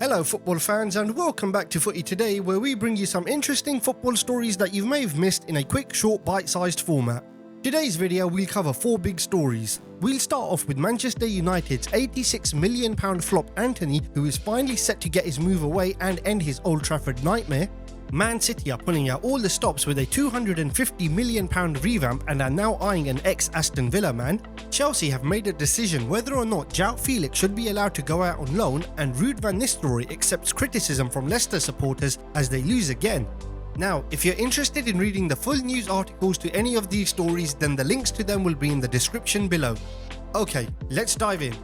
Hello football fans and welcome back to Footy Today, where we bring you some interesting football stories that you may have missed in a quick, short, bite-sized format. Today's video we'll cover 4 big stories. We'll start off with Manchester United's £86 million flop Antony, who is finally set to get his move away and end his Old Trafford nightmare. Man City are pulling out all the stops with a £250 million revamp and are now eyeing an ex-Aston Villa man. Chelsea have made a decision whether or not Joao Felix should be allowed to go out on loan, and Van Nistelrooy accepts criticism from Leicester supporters as they lose again. Now, if you're interested in reading the full news articles to any of these stories, then the links to them will be in the description below. Okay, let's dive in.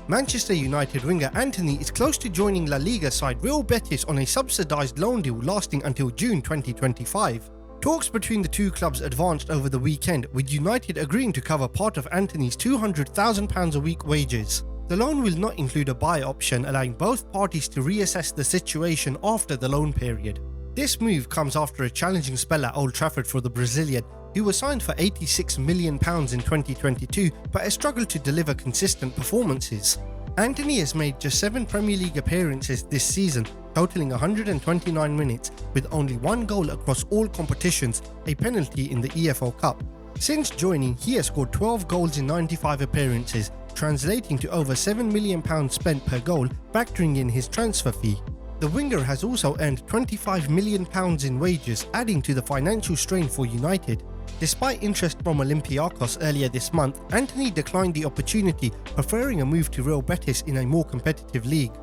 Manchester United winger Antony is close to joining LaLiga side Real Betis on a subsidised loan deal lasting until June 2025. Talks between the two clubs advanced over the weekend, with United agreeing to cover part of Antony's £200,000 a week wages. The loan will not include a buy option, allowing both parties to reassess the situation after the loan period. This move comes after a challenging spell at Old Trafford for the Brazilian, who was signed for £86 million in 2022 but has struggled to deliver consistent performances. Antony has made just 7 Premier League appearances this season, totaling 129 minutes, with only 1 goal across all competitions, a penalty in the EFL Cup. Since joining, he has scored 12 goals in 95 appearances, translating to over £7 million spent per goal, factoring in his transfer fee. The winger has also earned £25 million in wages, adding to the financial strain for United. Despite interest from Olympiacos earlier this month, Antony declined the opportunity, preferring a move to Real Betis in a more competitive league.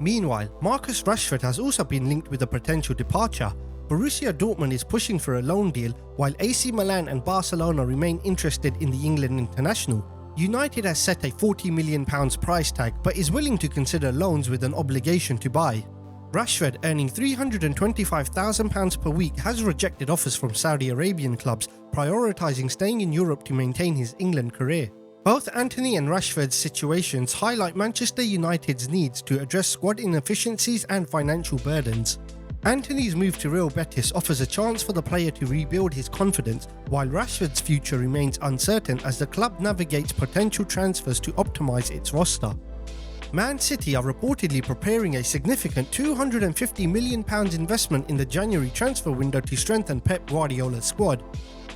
Meanwhile, Marcus Rashford has also been linked with a potential departure. Borussia Dortmund is pushing for a loan deal, while AC Milan and Barcelona remain interested in the England international. United has set a £40 million price tag but is willing to consider loans with an obligation to buy. Rashford, earning £325,000 per week, has rejected offers from Saudi Arabian clubs, prioritising staying in Europe to maintain his England career. Both Antony and Rashford's situations highlight Manchester United's needs to address squad inefficiencies and financial burdens. Antony's move to Real Betis offers a chance for the player to rebuild his confidence, while Rashford's future remains uncertain as the club navigates potential transfers to optimise its roster. Man City are reportedly preparing a significant £250 million investment in the January transfer window to strengthen Pep Guardiola's squad.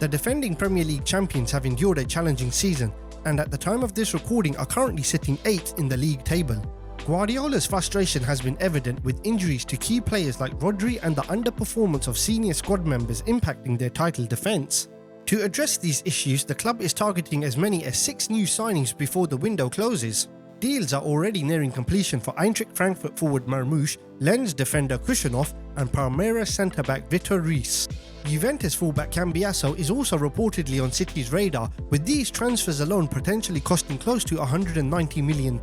The defending Premier League champions have endured a challenging season, and at the time of this recording are currently sitting 8th in the league table. Guardiola's frustration has been evident, with injuries to key players like Rodri and the underperformance of senior squad members impacting their title defence. To address these issues, the club is targeting as many as 6 new signings before the window closes. Deals are already nearing completion for Eintracht Frankfurt forward Marmoush, Lens defender Kushanov, and Palmeiras centre-back Vitor Reis. Juventus fullback Cambiasso is also reportedly on City's radar, with these transfers alone potentially costing close to £190 million.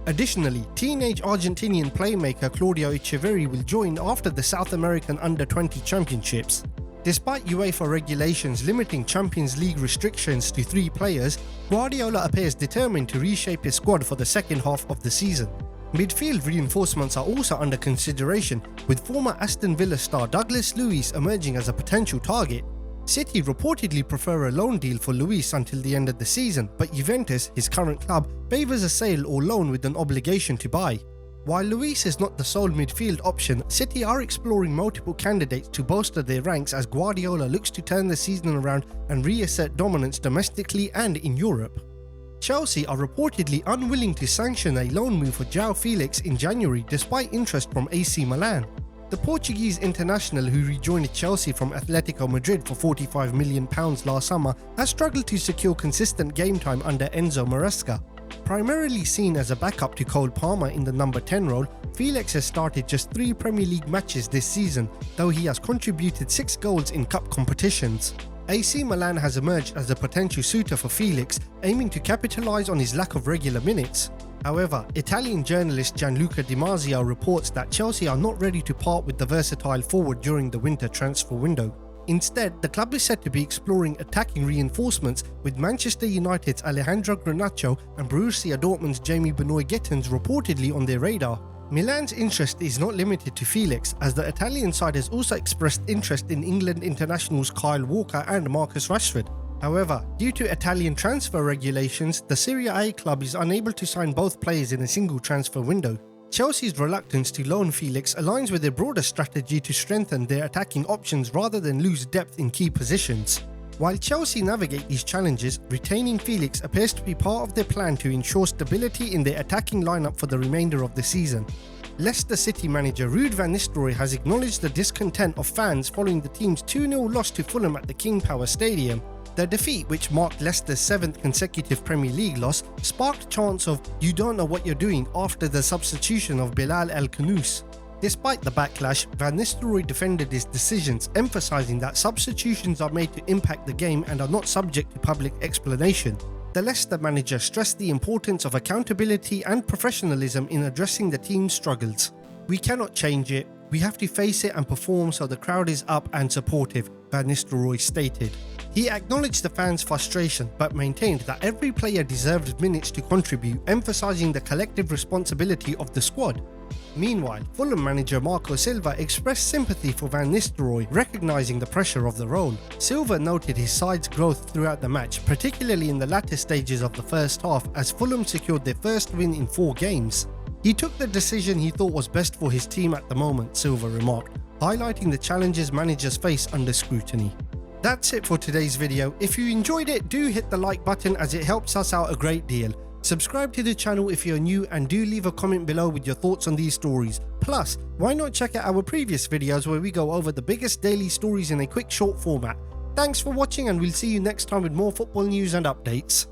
Additionally, teenage Argentinian playmaker Claudio Echeverri will join after the South American Under-20 Championships. Despite UEFA regulations limiting Champions League restrictions to 3 players, Guardiola appears determined to reshape his squad for the second half of the season. Midfield reinforcements are also under consideration, with former Aston Villa star Douglas Luiz emerging as a potential target. City reportedly prefer a loan deal for Luiz until the end of the season, but Juventus, his current club, favours a sale or loan with an obligation to buy. While Luiz is not the sole midfield option, City are exploring multiple candidates to bolster their ranks as Guardiola looks to turn the season around and reassert dominance domestically and in Europe. Chelsea are reportedly unwilling to sanction a loan move for Joao Felix in January despite interest from AC Milan. The Portuguese international, who rejoined Chelsea from Atletico Madrid for £45 million last summer, has struggled to secure consistent game time under Enzo Maresca. Primarily seen as a backup to Cole Palmer in the number 10 role, Felix has started just 3 Premier League matches this season, though he has contributed 6 goals in cup competitions. AC Milan has emerged as a potential suitor for Felix, aiming to capitalise on his lack of regular minutes. However, Italian journalist Gianluca Di Marzio reports that Chelsea are not ready to part with the versatile forward during the winter transfer window. Instead, the club is said to be exploring attacking reinforcements, with Manchester United's Alejandro Garnacho and Borussia Dortmund's Jamie Benoit-Gittens reportedly on their radar. Milan's interest is not limited to Felix, as the Italian side has also expressed interest in England internationals Kyle Walker and Marcus Rashford. However, due to Italian transfer regulations, the Serie A club is unable to sign both players in a single transfer window. Chelsea's reluctance to loan Felix aligns with their broader strategy to strengthen their attacking options rather than lose depth in key positions. While Chelsea navigate these challenges, retaining Felix appears to be part of their plan to ensure stability in their attacking lineup for the remainder of the season. Leicester City manager Ruud van Nistelrooy has acknowledged the discontent of fans following the team's 2-0 loss to Fulham at the King Power Stadium. The defeat, which marked Leicester's 7th consecutive Premier League loss, sparked chants of "you don't know what you're doing" after the substitution of Bilal El-Khanous. Despite the backlash, Van Nistelrooy defended his decisions, emphasising that substitutions are made to impact the game and are not subject to public explanation. The Leicester manager stressed the importance of accountability and professionalism in addressing the team's struggles. "We cannot change it, we have to face it and perform so the crowd is up and supportive," Van Nistelrooy stated. He acknowledged the fans' frustration but maintained that every player deserved minutes to contribute, emphasising the collective responsibility of the squad. Meanwhile, Fulham manager Marco Silva expressed sympathy for Van Nistelrooy, recognising the pressure of the role. Silva noted his side's growth throughout the match, particularly in the latter stages of the first half, as Fulham secured their first win in 4 games. "He took the decision he thought was best for his team at the moment," Silva remarked, highlighting the challenges managers face under scrutiny. That's it for today's video. If you enjoyed it, do hit the like button as it helps us out a great deal. Subscribe to the channel if you're new and do leave a comment below with your thoughts on these stories. Plus, why not check out our previous videos where we go over the biggest daily stories in a quick short format. Thanks for watching and we'll see you next time with more football news and updates.